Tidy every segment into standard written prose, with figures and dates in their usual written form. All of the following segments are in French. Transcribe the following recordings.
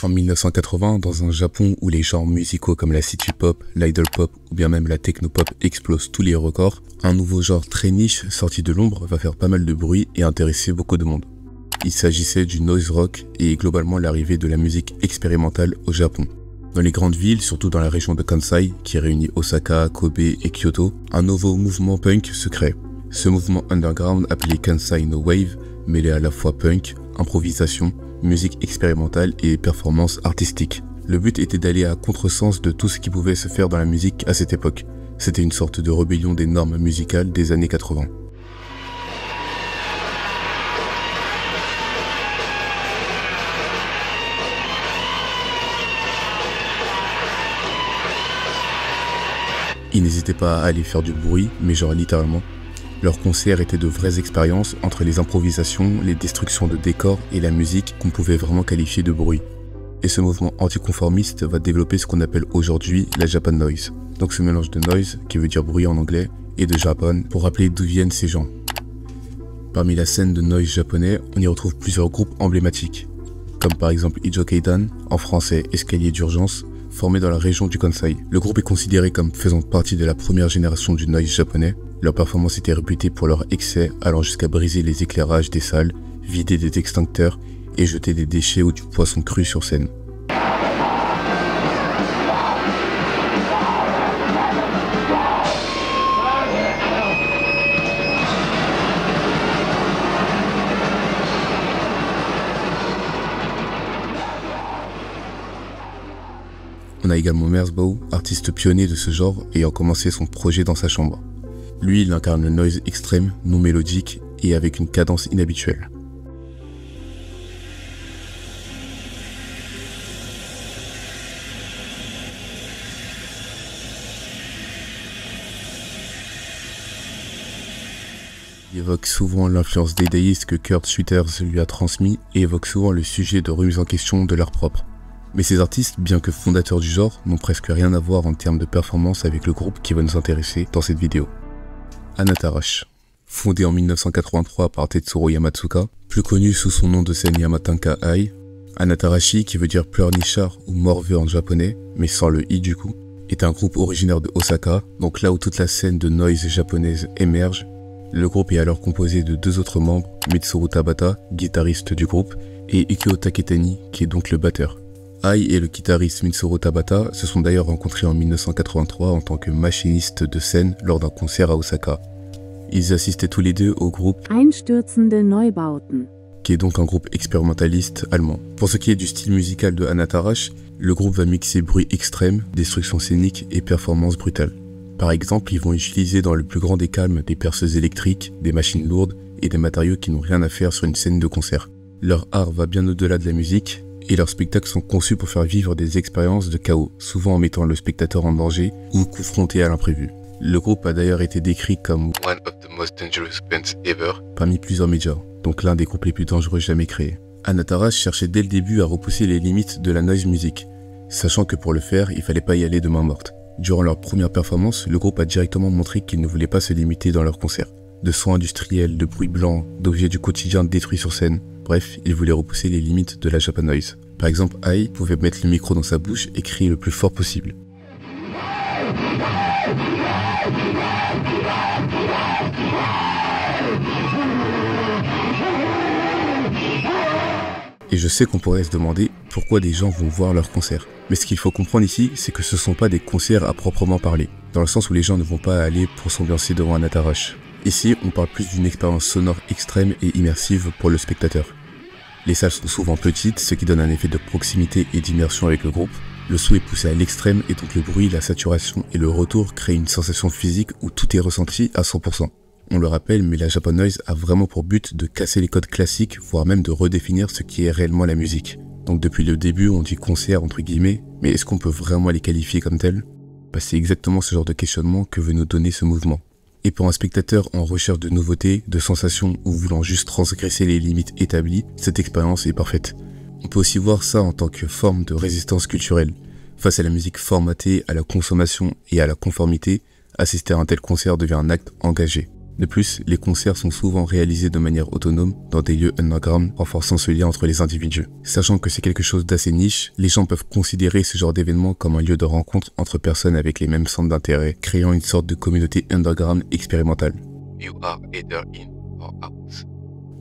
En 1980, dans un Japon où les genres musicaux comme la city pop, l'idol pop ou bien même la techno-pop explosent tous les records, un nouveau genre très niche sorti de l'ombre va faire pas mal de bruit et intéresser beaucoup de monde. Il s'agissait du noise rock et globalement l'arrivée de la musique expérimentale au Japon. Dans les grandes villes, surtout dans la région de Kansai, qui réunit Osaka, Kobe et Kyoto, un nouveau mouvement punk se crée. Ce mouvement underground appelé Kansai No Wave mêlait à la fois punk, improvisation, musique expérimentale et performance artistique. Le but était d'aller à contresens de tout ce qui pouvait se faire dans la musique à cette époque. C'était une sorte de rébellion des normes musicales des années 80. Ils n'hésitaient pas à aller faire du bruit, mais genre littéralement. Leurs concerts étaient de vraies expériences entre les improvisations, les destructions de décors et la musique qu'on pouvait vraiment qualifier de bruit. Et ce mouvement anticonformiste va développer ce qu'on appelle aujourd'hui la Japan Noise. Donc ce mélange de noise, qui veut dire bruit en anglais, et de Japan, pour rappeler d'où viennent ces gens. Parmi la scène de noise japonais, on y retrouve plusieurs groupes emblématiques, comme par exemple Ijo Keidan, en français Escalier d'urgence, formé dans la région du Kansai. Le groupe est considéré comme faisant partie de la première génération du noise japonais. Leur performance était réputée pour leur excès, allant jusqu'à briser les éclairages des salles, vider des extincteurs et jeter des déchets ou du poisson cru sur scène. On a également Merzbow, artiste pionnier de ce genre ayant commencé son projet dans sa chambre. Lui, il incarne le noise extrême, non mélodique et avec une cadence inhabituelle. Il évoque souvent l'influence dédaïste que Kurt Schwitters lui a transmis et évoque souvent le sujet de remise en question de l'art propre. Mais ces artistes, bien que fondateurs du genre, n'ont presque rien à voir en termes de performance avec le groupe qui va nous intéresser dans cette vidéo. Anatarash. Fondé en 1983 par Tetsuro Yamatsuka, plus connu sous son nom de scène Yamatanka Ai, Anatarashi, qui veut dire pleurnichard ou morveux en japonais, mais sans le i du coup, est un groupe originaire de Osaka, donc là où toute la scène de noise japonaise émerge. Le groupe est alors composé de deux autres membres, Mitsuru Tabata, guitariste du groupe, et Ukyo Taketani, qui est donc le batteur. Ai et le guitariste Mitsuru Tabata se sont d'ailleurs rencontrés en 1983 en tant que machinistes de scène lors d'un concert à Osaka. Ils assistaient tous les deux au groupe Einstürzende Neubauten, qui est donc un groupe expérimentaliste allemand. Pour ce qui est du style musical de Anatarash, le groupe va mixer bruit extrême, destruction scénique et performance brutale. Par exemple, ils vont utiliser dans le plus grand des calmes des perceuses électriques, des machines lourdes et des matériaux qui n'ont rien à faire sur une scène de concert. Leur art va bien au-delà de la musique, et leurs spectacles sont conçus pour faire vivre des expériences de chaos, souvent en mettant le spectateur en danger ou confronté à l'imprévu. Le groupe a d'ailleurs été décrit comme One of the most dangerous bands ever parmi plusieurs médias, donc l'un des groupes les plus dangereux jamais créés. Anatarash cherchait dès le début à repousser les limites de la noise music, sachant que pour le faire, il fallait pas y aller de main morte. Durant leur première performance, le groupe a directement montré qu'ils ne voulaient pas se limiter dans leurs concerts. De sons industriels, de bruit blanc, d'objets du quotidien détruits sur scène. Bref, ils voulaient repousser les limites de la Japan Noise. Par exemple, Ai pouvait mettre le micro dans sa bouche et crier le plus fort possible. Et je sais qu'on pourrait se demander pourquoi des gens vont voir leurs concerts. Mais ce qu'il faut comprendre ici, c'est que ce ne sont pas des concerts à proprement parler, dans le sens où les gens ne vont pas aller pour s'ambiancer devant un Anatarash. Ici, on parle plus d'une expérience sonore extrême et immersive pour le spectateur. Les salles sont souvent petites, ce qui donne un effet de proximité et d'immersion avec le groupe. Le son est poussé à l'extrême et donc le bruit, la saturation et le retour créent une sensation physique où tout est ressenti à 100%. On le rappelle, mais la Japan Noise a vraiment pour but de casser les codes classiques, voire même de redéfinir ce qui est réellement la musique. Donc depuis le début, on dit concert entre guillemets, mais est-ce qu'on peut vraiment les qualifier comme tels? C'est exactement ce genre de questionnement que veut nous donner ce mouvement. Et pour un spectateur en recherche de nouveautés, de sensations ou voulant juste transgresser les limites établies, cette expérience est parfaite. On peut aussi voir ça en tant que forme de résistance culturelle. Face à la musique formatée, à la consommation et à la conformité, assister à un tel concert devient un acte engagé. De plus, les concerts sont souvent réalisés de manière autonome dans des lieux underground, renforçant ce lien entre les individus. Sachant que c'est quelque chose d'assez niche, les gens peuvent considérer ce genre d'événement comme un lieu de rencontre entre personnes avec les mêmes centres d'intérêt, créant une sorte de communauté underground expérimentale. You are either in or out.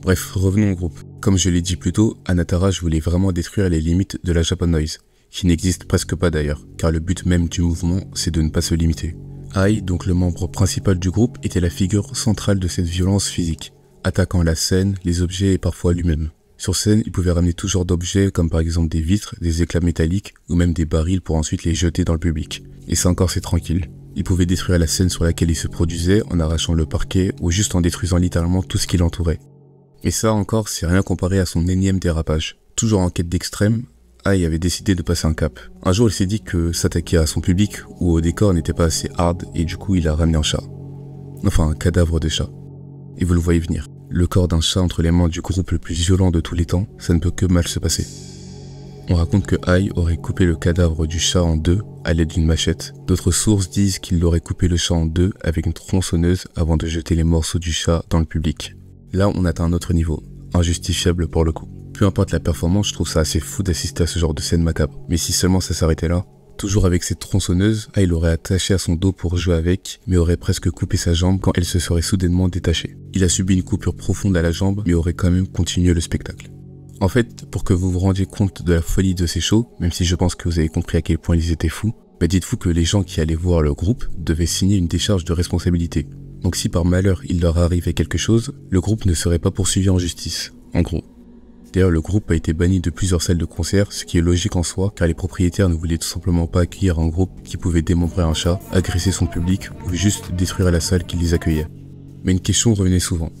Bref, revenons au groupe. Comme je l'ai dit plus tôt, Anatarash voulait vraiment détruire les limites de la Japan Noise, qui n'existe presque pas d'ailleurs, car le but même du mouvement, c'est de ne pas se limiter. Ai, donc le membre principal du groupe, était la figure centrale de cette violence physique, attaquant la scène, les objets et parfois lui-même. Sur scène, il pouvait ramener tout genre d'objets comme par exemple des vitres, des éclats métalliques ou même des barils pour ensuite les jeter dans le public. Et ça encore c'est tranquille. Il pouvait détruire la scène sur laquelle il se produisait en arrachant le parquet ou juste en détruisant littéralement tout ce qui l'entourait. Et ça encore, c'est rien comparé à son énième dérapage. Toujours en quête d'extrême, Ai avait décidé de passer un cap. Un jour, il s'est dit que s'attaquer à son public ou au décor n'était pas assez hard et du coup, il a ramené un chat. Enfin, un cadavre de chat. Et vous le voyez venir. Le corps d'un chat entre les mains du groupe le plus violent de tous les temps, ça ne peut que mal se passer. On raconte que Ai aurait coupé le cadavre du chat en deux à l'aide d'une machette. D'autres sources disent qu'il aurait coupé le chat en deux avec une tronçonneuse avant de jeter les morceaux du chat dans le public. Là, on atteint un autre niveau, injustifiable pour le coup. Peu importe la performance, je trouve ça assez fou d'assister à ce genre de scène macabre. Mais si seulement ça s'arrêtait là. Toujours avec cette tronçonneuse, Ai l'aurait attachée à son dos pour jouer avec, mais aurait presque coupé sa jambe quand elle se serait soudainement détachée. Il a subi une coupure profonde à la jambe, mais aurait quand même continué le spectacle. En fait, pour que vous vous rendiez compte de la folie de ces shows, même si je pense que vous avez compris à quel point ils étaient fous, dites-vous que les gens qui allaient voir le groupe devaient signer une décharge de responsabilité. Donc si par malheur il leur arrivait quelque chose, le groupe ne serait pas poursuivi en justice, en gros. D'ailleurs, le groupe a été banni de plusieurs salles de concert, ce qui est logique en soi, car les propriétaires ne voulaient tout simplement pas accueillir un groupe qui pouvait démembrer un chat, agresser son public ou juste détruire la salle qui les accueillait. Mais une question revenait souvent.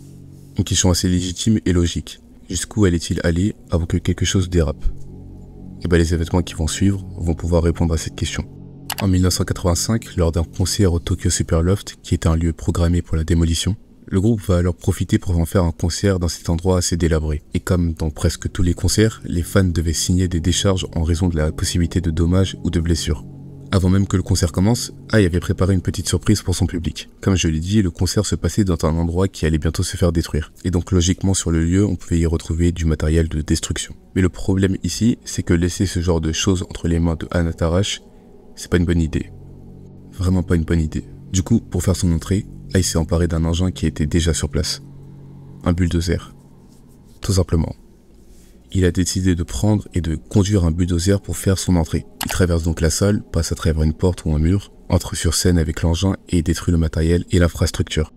Une question assez légitime et logique. Jusqu'où allait-il aller avant que quelque chose dérape? Et les événements qui vont suivre vont pouvoir répondre à cette question. En 1985, lors d'un concert au Tokyo Superloft, qui était un lieu programmé pour la démolition, le groupe va alors profiter pour en faire un concert dans cet endroit assez délabré. Et comme dans presque tous les concerts, les fans devaient signer des décharges en raison de la possibilité de dommages ou de blessures. Avant même que le concert commence, Ai avait préparé une petite surprise pour son public. Comme je l'ai dit, le concert se passait dans un endroit qui allait bientôt se faire détruire. Et donc logiquement sur le lieu, on pouvait y retrouver du matériel de destruction. Mais le problème ici, c'est que laisser ce genre de choses entre les mains de Anatarash, c'est pas une bonne idée. Vraiment pas une bonne idée. Du coup, pour faire son entrée, Ai s'est emparé d'un engin qui était déjà sur place. Un bulldozer. Tout simplement. Il a décidé de prendre et de conduire un bulldozer pour faire son entrée. Il traverse donc la salle, passe à travers une porte ou un mur, entre sur scène avec l'engin et détruit le matériel et l'infrastructure.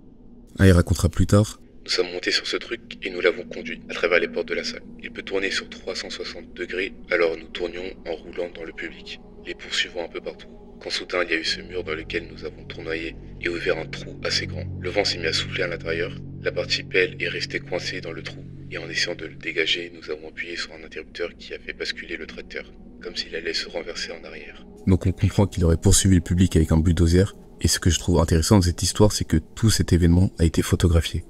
Ai racontera plus tard: nous sommes montés sur ce truc et nous l'avons conduit à travers les portes de la salle. Il peut tourner sur 360 degrés, alors nous tournions en roulant dans le public, les poursuivant un peu partout. Quand soudain il y a eu ce mur dans lequel nous avons tournoyé et ouvert un trou assez grand. Le vent s'est mis à souffler à l'intérieur, la partie pelle est restée coincée dans le trou et en essayant de le dégager, nous avons appuyé sur un interrupteur qui a fait basculer le tracteur, comme s'il allait se renverser en arrière. Donc on comprend qu'il aurait poursuivi le public avec un bulldozer, et ce que je trouve intéressant de cette histoire, c'est que tout cet événement a été photographié.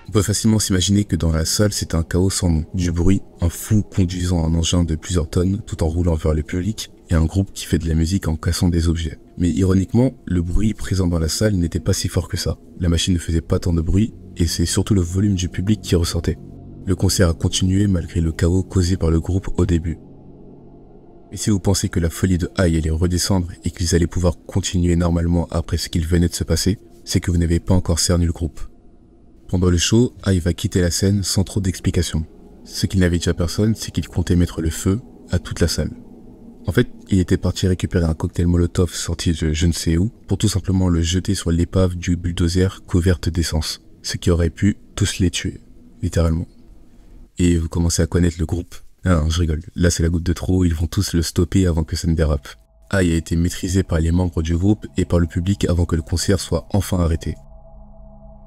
On peut facilement s'imaginer que dans la salle, c'était un chaos sans nom. Du bruit, un fou conduisant un engin de plusieurs tonnes tout en roulant vers le public, et un groupe qui fait de la musique en cassant des objets. Mais ironiquement, le bruit présent dans la salle n'était pas si fort que ça. La machine ne faisait pas tant de bruit, et c'est surtout le volume du public qui ressortait. Le concert a continué malgré le chaos causé par le groupe au début. Mais si vous pensez que la folie de Ai allait redescendre et qu'ils allaient pouvoir continuer normalement après ce qu'il venait de se passer, c'est que vous n'avez pas encore cerné le groupe. Pendant le show, Ai va quitter la scène sans trop d'explications. Ce qu'il n'avait dit à personne, c'est qu'il comptait mettre le feu à toute la salle. En fait, il était parti récupérer un cocktail Molotov sorti de je ne sais où pour tout simplement le jeter sur l'épave du bulldozer couverte d'essence. Ce qui aurait pu tous les tuer, littéralement. Et vous commencez à connaître le groupe. Ah non, je rigole. Là, c'est la goutte de trop, ils vont tous le stopper avant que ça ne dérape. Ai a été maîtrisé par les membres du groupe et par le public avant que le concert soit enfin arrêté.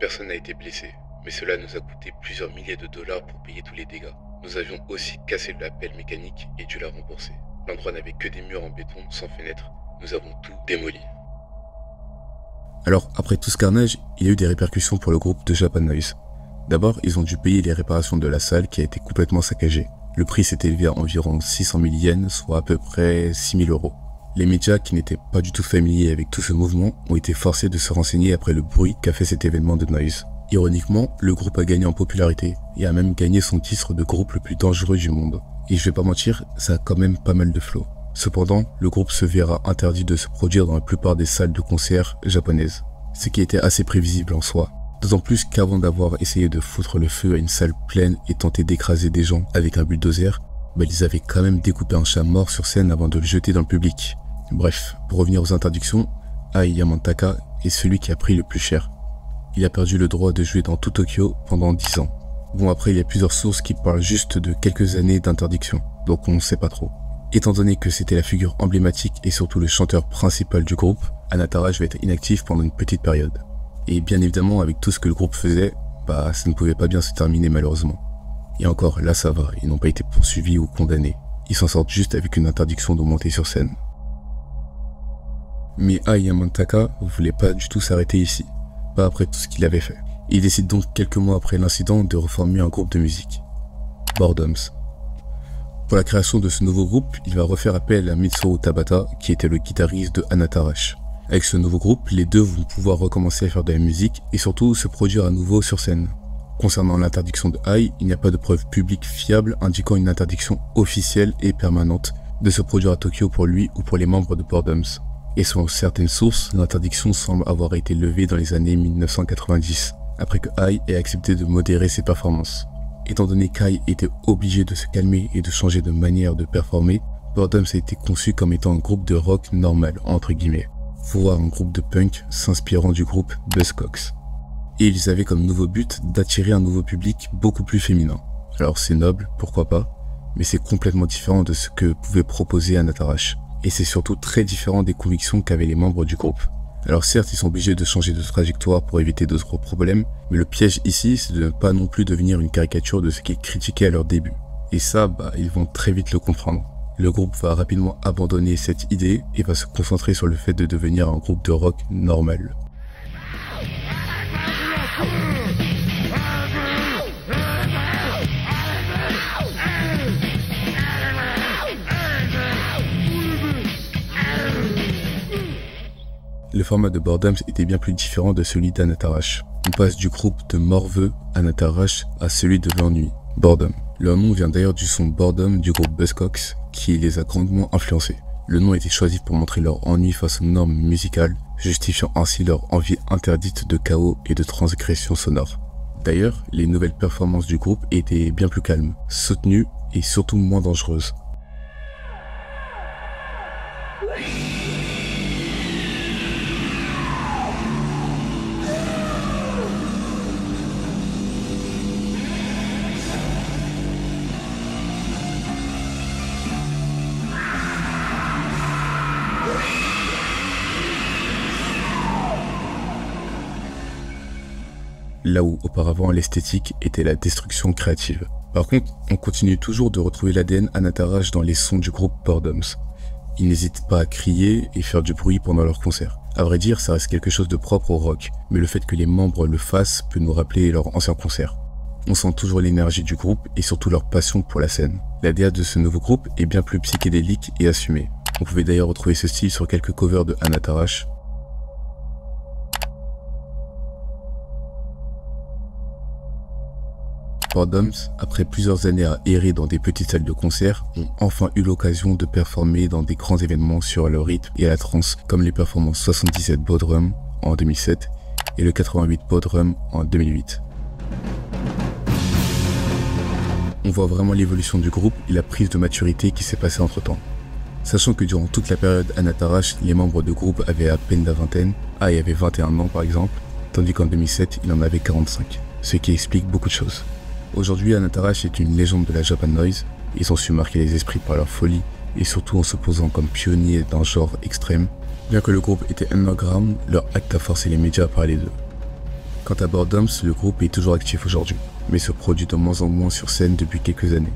Personne n'a été blessé, mais cela nous a coûté plusieurs milliers de dollars pour payer tous les dégâts. Nous avions aussi cassé la pelle mécanique et dû la rembourser. L'endroit n'avait que des murs en béton sans fenêtres. Nous avons tout démoli. Alors, après tout ce carnage, il y a eu des répercussions pour le groupe de Japan Noise. D'abord, ils ont dû payer les réparations de la salle qui a été complètement saccagée. Le prix s'est élevé à environ 600 000 yens, soit à peu près 6 000 euros. Les médias, qui n'étaient pas du tout familiers avec tout ce mouvement, ont été forcés de se renseigner après le bruit qu'a fait cet événement de Noise. Ironiquement, le groupe a gagné en popularité et a même gagné son titre de groupe le plus dangereux du monde. Et je vais pas mentir, ça a quand même pas mal de flow. Cependant, le groupe se verra interdit de se produire dans la plupart des salles de concert japonaises. Ce qui était assez prévisible en soi. D'autant plus qu'avant d'avoir essayé de foutre le feu à une salle pleine et tenter d'écraser des gens avec un bulldozer, ils avaient quand même découpé un chat mort sur scène avant de le jeter dans le public. Bref, pour revenir aux interdictions, Ai Yamantaka est celui qui a pris le plus cher. Il a perdu le droit de jouer dans tout Tokyo pendant 10 ans. Bon, après il y a plusieurs sources qui parlent juste de quelques années d'interdiction, donc on ne sait pas trop. Étant donné que c'était la figure emblématique et surtout le chanteur principal du groupe, Anatarash va être inactif pendant une petite période. Et bien évidemment, avec tout ce que le groupe faisait, ça ne pouvait pas bien se terminer malheureusement. Et encore, là ça va, ils n'ont pas été poursuivis ou condamnés. Ils s'en sortent juste avec une interdiction de monter sur scène. Mais Ai Yamantaka voulait pas du tout s'arrêter ici, pas après tout ce qu'il avait fait. Il décide donc quelques mois après l'incident de reformer un groupe de musique, Boredoms. Pour la création de ce nouveau groupe, il va refaire appel à Mitsuru Tabata, qui était le guitariste de Anatarash. Avec ce nouveau groupe, les deux vont pouvoir recommencer à faire de la musique et surtout se produire à nouveau sur scène. Concernant l'interdiction de Ai, il n'y a pas de preuve publique fiable indiquant une interdiction officielle et permanente de se produire à Tokyo pour lui ou pour les membres de Boredoms. Et selon certaines sources, l'interdiction semble avoir été levée dans les années 1990, après que Ai ait accepté de modérer ses performances. Étant donné qu'Ai était obligé de se calmer et de changer de manière de performer, Boredoms a été conçu comme étant un groupe de rock normal, entre guillemets, voire un groupe de punk s'inspirant du groupe Buzzcocks. Et ils avaient comme nouveau but d'attirer un nouveau public beaucoup plus féminin. Alors c'est noble, pourquoi pas, mais c'est complètement différent de ce que pouvait proposer Anatarash. Et c'est surtout très différent des convictions qu'avaient les membres du groupe. Alors certes, ils sont obligés de changer de trajectoire pour éviter d'autres problèmes, mais le piège ici, c'est de ne pas non plus devenir une caricature de ce qu'ils critiquaient à leur début. Et ça, ils vont très vite le comprendre. Le groupe va rapidement abandonner cette idée et va se concentrer sur le fait de devenir un groupe de rock normal. Le format de Boredoms était bien plus différent de celui d'Anatarash. On passe du groupe de Morveux, Anatarash, à celui de l'ennui, Boredom. Leur nom vient d'ailleurs du son Boredom du groupe Buzzcocks, qui les a grandement influencés. Le nom a été choisi pour montrer leur ennui face aux normes musicales, justifiant ainsi leur envie interdite de chaos et de transgression sonore. D'ailleurs, les nouvelles performances du groupe étaient bien plus calmes, soutenues et surtout moins dangereuses. Là où auparavant l'esthétique était la destruction créative. Par contre, on continue toujours de retrouver l'ADN Anatarash dans les sons du groupe Boredoms. Ils n'hésitent pas à crier et faire du bruit pendant leurs concerts. À vrai dire, ça reste quelque chose de propre au rock, mais le fait que les membres le fassent peut nous rappeler leurs anciens concerts. On sent toujours l'énergie du groupe et surtout leur passion pour la scène. La DA de ce nouveau groupe est bien plus psychédélique et assumée. On pouvait d'ailleurs retrouver ce style sur quelques covers de Anatarash. Boredoms, après plusieurs années à errer dans des petites salles de concert, ont enfin eu l'occasion de performer dans des grands événements sur le rythme et à la trance, comme les performances 77 Bodrum en 2007 et le 88 Bodrum en 2008. On voit vraiment l'évolution du groupe et la prise de maturité qui s'est passée entre temps. Sachant que durant toute la période Anatarash, les membres du groupe avaient à peine la vingtaine, Ai avait 21 ans par exemple, tandis qu'en 2007 il en avait 45, ce qui explique beaucoup de choses. Aujourd'hui, Anatarash est une légende de la Japan Noise. Ils ont su marquer les esprits par leur folie et surtout en se posant comme pionniers d'un genre extrême. Bien que le groupe était underground, leur acte a forcé les médias à parler d'eux. Quant à Boredoms, le groupe est toujours actif aujourd'hui, mais se produit de moins en moins sur scène depuis quelques années.